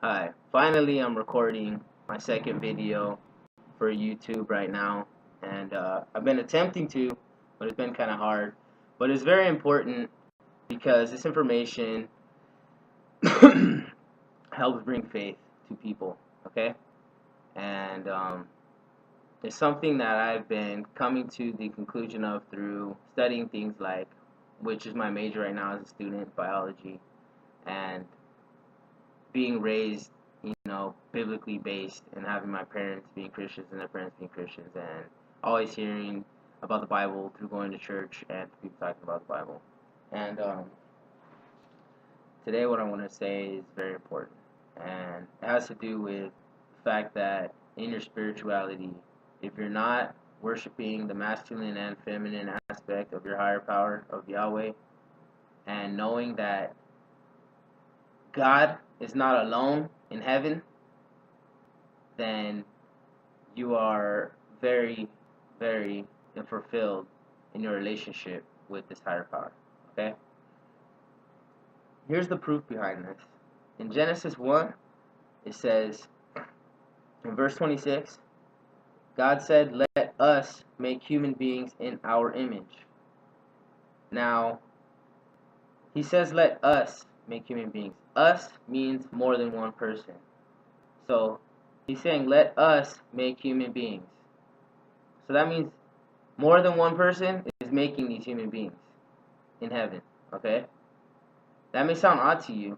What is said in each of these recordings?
Hi, finally I'm recording my second video for YouTube right now, and I've been attempting to, but it's been kind of hard. But it's very important because this information helps bring faith to people, okay? And it's something that I've been coming to the conclusion of through studying things like, which is my major right now as a student, biology, and being raised, biblically based, and having my parents being Christians and their parents being Christians, and always hearing about the Bible through going to church and people talking about the Bible. And today, what I want to say is very important, and it has to do with the fact that in your spirituality, if you're not worshiping the masculine and feminine aspect of your higher power of Yahweh, and knowing that God is not alone in heaven, then you are very, very unfulfilled in your relationship with this higher power. Okay? Here's the proof behind this. In Genesis 1, it says, in verse 26, God said, "Let us make human beings in our image." Now, he says, "Let us make human beings." Us means more than one person. So, he's saying, "Let us make human beings." So that means more than one person is making these human beings in heaven, okay? That may sound odd to you.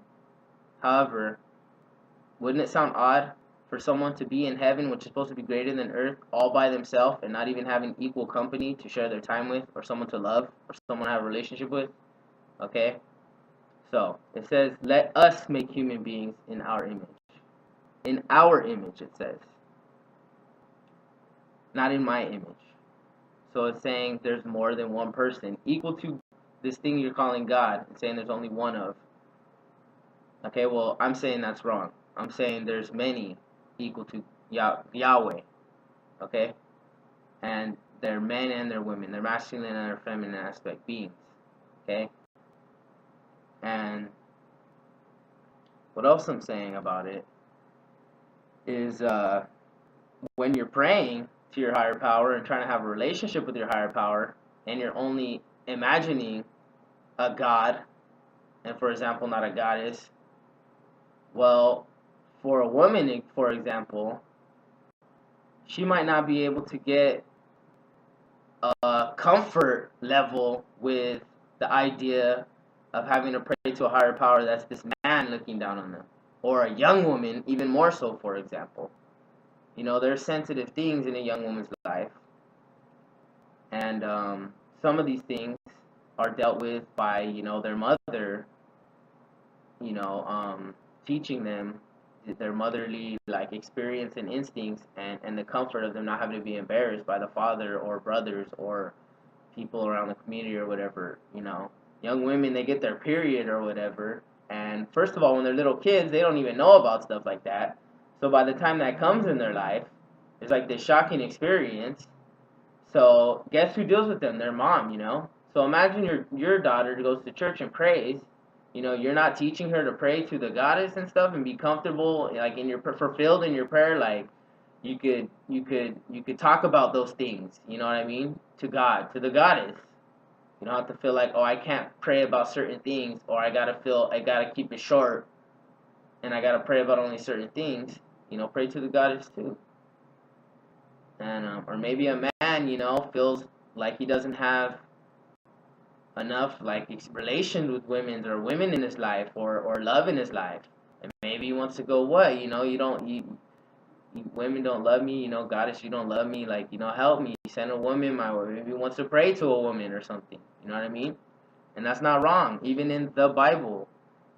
However, wouldn't it sound odd for someone to be in heaven, which is supposed to be greater than earth, all by themselves and not even having equal company to share their time with, or someone to love, or someone to have a relationship with? Okay? So, it says, "Let us make human beings in our image." In our image, it says. Not in my image. So it's saying there's more than one person equal to this thing you're calling God, and saying there's only one of. Okay, well, I'm saying that's wrong. I'm saying there's many equal to Yahweh. Okay? And they're men and they're women. They're masculine and they're feminine aspect beings. Okay? And what else I'm saying about it is when you're praying to your higher power and trying to have a relationship with your higher power, and you're only imagining a God, and for example, not a goddess, well, for a woman, for example, she might not be able to get a comfort level with the idea of having to pray to a higher power that's this man looking down on them. Or a young woman, even more so, for example. There's sensitive things in a young woman's life. And some of these things are dealt with by, their mother, teaching them their motherly experience and instincts, and the comfort of them not having to be embarrassed by the father or brothers or people around the community or whatever. Young women, they get their period or whatever, and first of all, when they're little kids, they don't even know about stuff like that. So by the time that comes in their life, it's like this shocking experience. So guess who deals with them? Their mom. So imagine your daughter goes to church and prays. You're not teaching her to pray to the goddess and stuff and be comfortable, in your fulfilled in your prayer. Like you could talk about those things. You know what I mean? To God, to the goddess. You don't have to feel like, oh, I can't pray about certain things, or I gotta keep it short, and I gotta pray about only certain things. Pray to the goddess too. And or maybe a man, feels like he doesn't have enough relation with women in his life, or love in his life, and maybe he wants to go, what, women don't love me, goddess, you don't love me, help me, send a woman my way. Maybe he wants to pray to a woman or something, you know what I mean? And that's not wrong. Even in the Bible,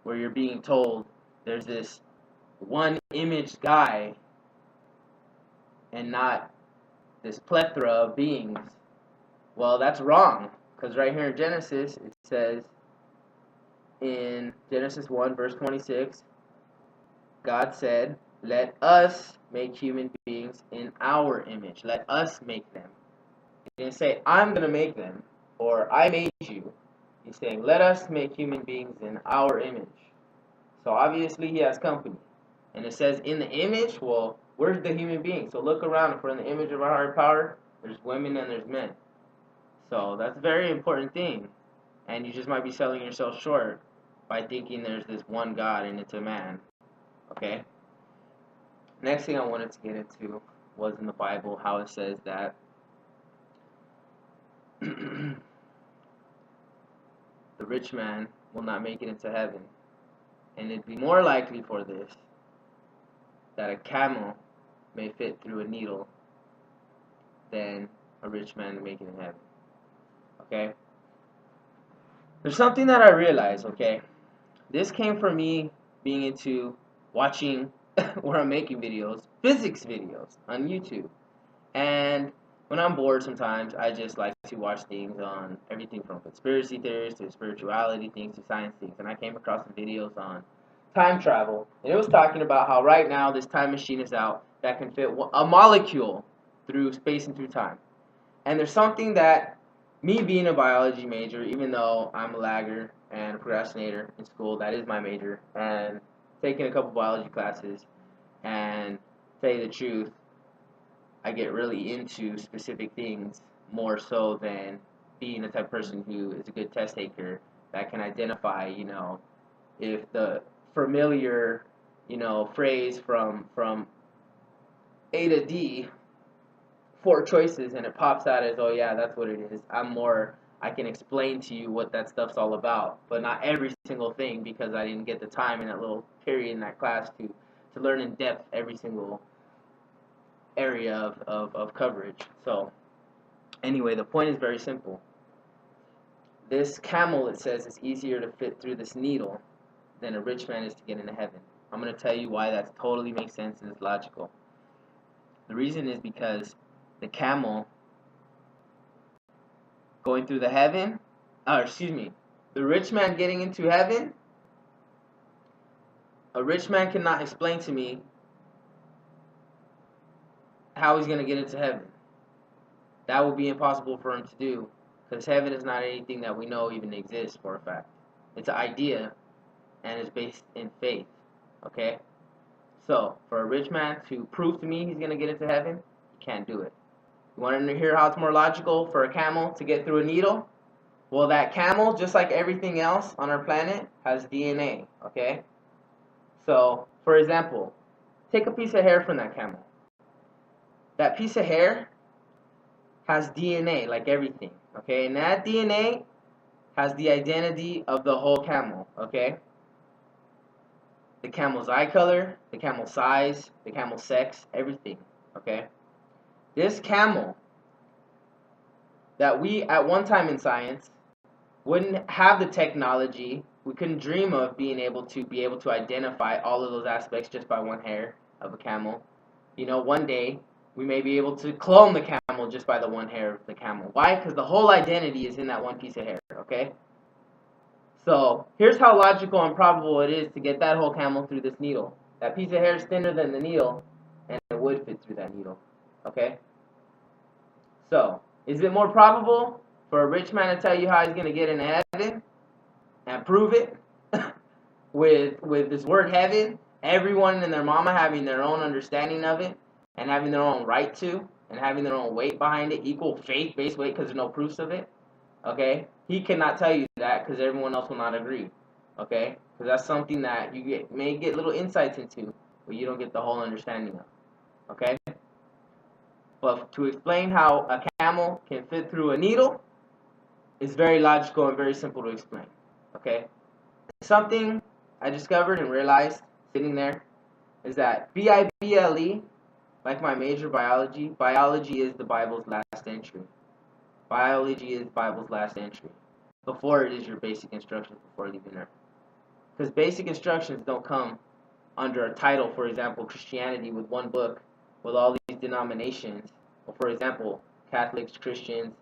where you're being told there's this one image guy and not this plethora of beings, well, that's wrong. Because right here in Genesis, it says, in Genesis 1, verse 26, God said, "Let us make human beings in our image." Let us make them. He didn't say, "I'm going to make them," or "I made you." He's saying, let us make human beings in our image. So obviously he has company. And it says in the image, well, where's the human being? So look around. If we're in the image of our higher power, there's women and there's men. So that's a very important thing. And you just might be selling yourself short by thinking there's this one God and it's a man. Okay? Next thing I wanted to get into was in the Bible how it says that the rich man will not make it into heaven. And it'd be more likely for this that a camel may fit through a needle than a rich man to make it in heaven. Okay? There's something that I realized, okay? This came from me being into watching where I'm making videos, physics videos on YouTube. And when I'm bored sometimes, I just like to watch things on everything from conspiracy theories to spirituality things to science things. And I came across some videos on time travel. And it was talking about how right now this time machine is out that can fit a molecule through space and through time. And there's something that me being a biology major, even though I'm a lagger and a procrastinator in school, that is my major, and taking a couple biology classes, and tell you the truth, I get really into specific things more so than being the type of person who is a good test taker that can identify, if the familiar, phrase from A to D, 4 choices, and it pops out as, oh yeah, that's what it is. I can explain to you what that stuff's all about, but not every single thing because I didn't get the time in that little period in that class to learn in depth every single area of coverage. So anyway, the point is very simple. This camel, it says, is easier to fit through this needle than a rich man is to get into heaven. I'm going to tell you why that totally makes sense and is logical. The reason is because the camel going through the rich man getting into heaven, a rich man cannot explain to me how he's going to get into heaven. That will be impossible for him to do because heaven is not anything that we know even exists for a fact. It's an idea and it's based in faith. Okay? So, for a rich man to prove to me he's going to get into heaven, he can't do it. You want to hear how it's more logical for a camel to get through a needle? Well, that camel, just like everything else on our planet, has DNA, okay? So, for example, take a piece of hair from that camel. That piece of hair has DNA, like everything, okay? And that DNA has the identity of the whole camel, okay? The camel's eye color, the camel's size, the camel's sex, everything, okay? This camel that we, at one time in science, wouldn't have the technology, we couldn't dream of being able to identify all of those aspects just by one hair of a camel. One day, we may be able to clone the camel just by the one hair of the camel. Why? Because the whole identity is in that one piece of hair, okay? So, here's how logical and probable it is to get that whole camel through this needle. That piece of hair is thinner than the needle, and it would fit through that needle, okay? So, is it more probable for a rich man to tell you how he's going to get into heaven and prove it with this word heaven, everyone and their mama having their own understanding of it and having their own right to and having their own weight behind it, equal faith-based weight because there's no proofs of it, okay? He cannot tell you that because everyone else will not agree, okay? Because that's something that you may get little insights into, but you don't get the whole understanding of, okay? But to explain how a camel can fit through a needle is very logical and very simple to explain, okay? Something I discovered and realized sitting there is that Bible, like my major biology is the Bible's last entry. Biology is Bible's last entry. Before it is your basic instructions before leaving Earth. Because basic instructions don't come under a title, for example, Christianity with one book with all these denominations. Or for example, Catholics, Christians,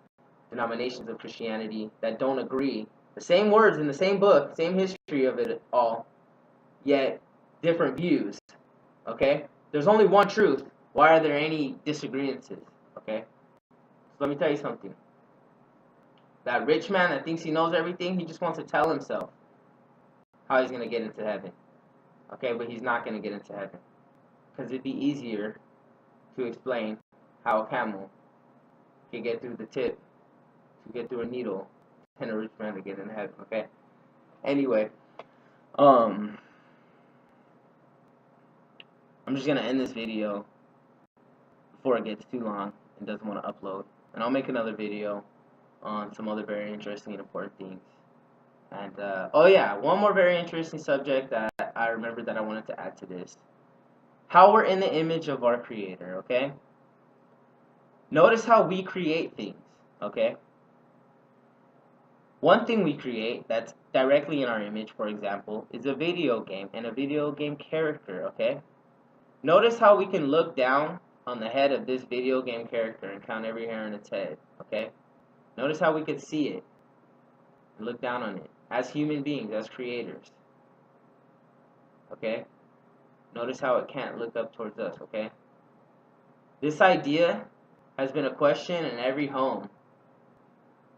denominations of Christianity that don't agree. The same words in the same book, same history of it all, yet different views. Okay? There's only one truth. Why are there any disagreements? Okay? So let me tell you something. That rich man that thinks he knows everything, he just wants to tell himself how he's going to get into heaven. Okay, but he's not going to get into heaven. Because it'd be easier to explain how a camel can get through the tip, to get through a needle, than a rich man to get in heaven, okay? Anyway, I'm just going to end this video before it gets too long and doesn't want to upload. And I'll make another video on some other very interesting and important things. And, oh yeah, one more very interesting subject that I remembered that I wanted to add to this. How we're in the image of our Creator, okay? Notice how we create things, okay? One thing we create that's directly in our image, for example, is a video game and a video game character, okay? Notice how we can look down on the head of this video game character and count every hair on its head, okay? Notice how we could see it and look down on it as human beings, as creators, okay? Notice how it can't look up towards us, okay? This idea has been a question in every home,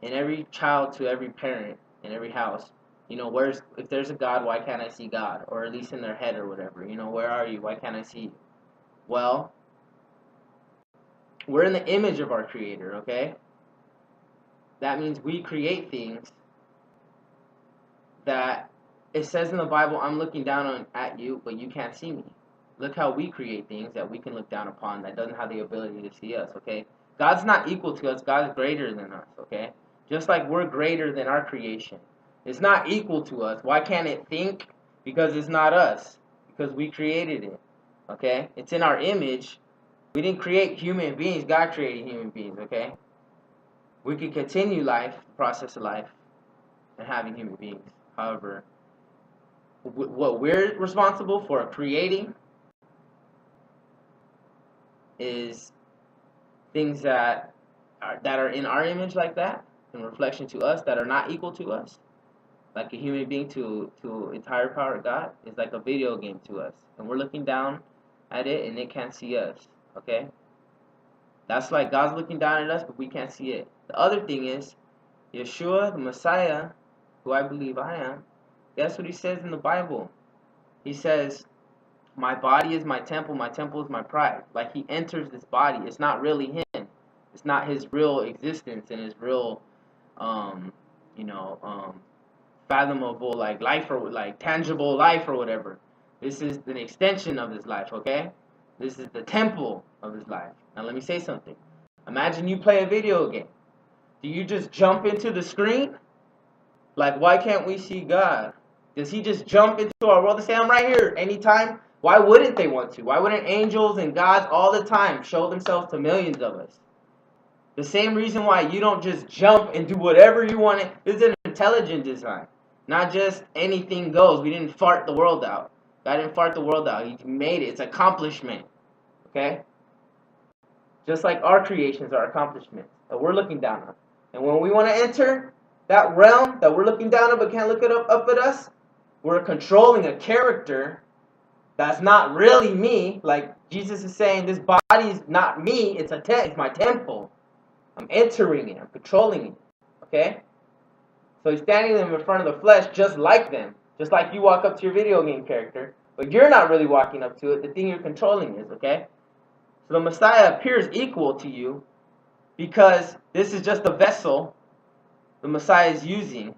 in every child to every parent, in every house. You know, if there's a God, why can't I see God? Or at least in their head or whatever. You know, where are you? Why can't I see you? Well, we're in the image of our Creator, okay? That means we create things that it says in the Bible, I'm looking down at you, but you can't see me. Look how we create things that we can look down upon that doesn't have the ability to see us, okay? God's not equal to us. God's greater than us, okay? Just like we're greater than our creation. It's not equal to us. Why can't it think? Because it's not us. Because we created it, okay? It's in our image. We didn't create human beings. God created human beings, okay? We can continue life, the process of life, and having human beings. However, what we're responsible for creating is things that are in our image like that, in reflection to us, that are not equal to us. Like a human being to entire power of God is like a video game to us. And we're looking down at it and it can't see us. Okay? That's like God's looking down at us, but we can't see it. The other thing is, Yeshua, the Messiah, who I believe I am, guess what he says in the Bible? He says, my body is my temple is my pride. Like he enters this body. It's not really him. It's not his real existence and his real, fathomable like life or like tangible life or whatever. This is an extension of his life, okay? This is the temple of his life. Now let me say something. Imagine you play a video game. Do you just jump into the screen? Like, why can't we see God? Does he just jump into our world and say, I'm right here anytime? Why wouldn't they want to? Why wouldn't angels and gods all the time show themselves to millions of us? The same reason why you don't just jump and do whatever you want. This is an intelligent design. Not just anything goes. We didn't fart the world out. God didn't fart the world out. He made it. It's accomplishment. Okay? Just like our creations are accomplishments that we're looking down on. And when we want to enter that realm that we're looking down on but can't look it up at us, we're controlling a character that's not really me. Like Jesus is saying, this body is not me. It's it's my temple. I'm entering it. I'm controlling it. Okay? So he's standing them in front of the flesh just like them. Just like you walk up to your video game character. But you're not really walking up to it. The thing you're controlling is, okay? So the Messiah appears equal to you because this is just a vessel the Messiah is using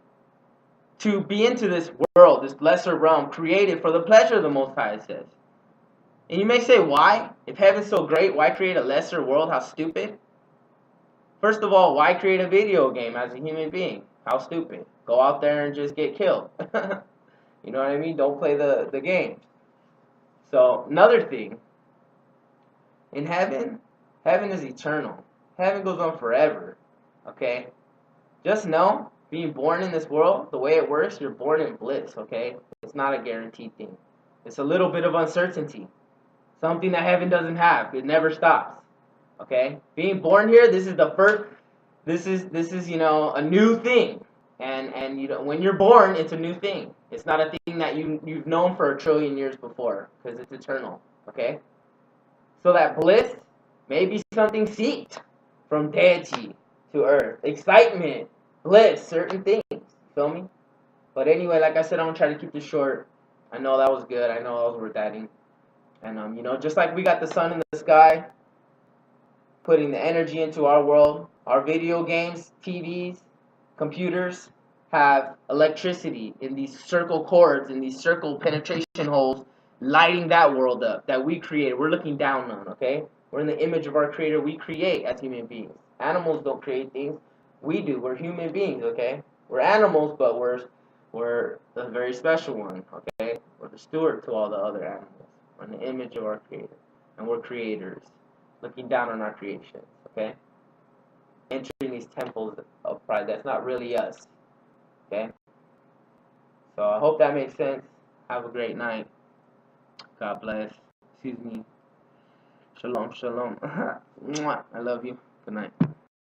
to be into this world, this lesser realm, created for the pleasure of the Most High, it says. And you may say, why? If heaven's so great, why create a lesser world? How stupid. First of all, why create a video game as a human being? How stupid. Go out there and just get killed. You know what I mean? Don't play the game. So, another thing. In heaven is eternal. Heaven goes on forever. Okay? Just know, being born in this world, the way it works, you're born in bliss. Okay? It's not a guaranteed thing. It's a little bit of uncertainty. Something that heaven doesn't have. It never stops. Okay? Being born here, this is the first, this is a new thing. And when you're born, it's a new thing. It's not a thing that you've known for 1 trillion years before, because it's eternal. Okay? So that bliss may be something seeked from deity to earth. Excitement, bliss, certain things. You feel me? But anyway, like I said, I'm going to try to keep this short. I know that was good. I know that was worth adding. And you know, just like we got the sun in the sky, putting the energy into our world, our video games, TVs, computers have electricity in these circle cords, in these circle penetration holes, lighting that world up that we created. We're looking down on, okay? We're in the image of our creator. We create as human beings. Animals don't create things. We do. We're human beings, okay? We're animals, but we're a very special one, okay? We're the steward to all the other animals. We're in the image of our creator. And we're creators, looking down on our creations, okay? Entering these temples of pride. That's not really us, okay? So I hope that makes sense. Have a great night. God bless. Excuse me. Shalom, shalom. I love you. Good night.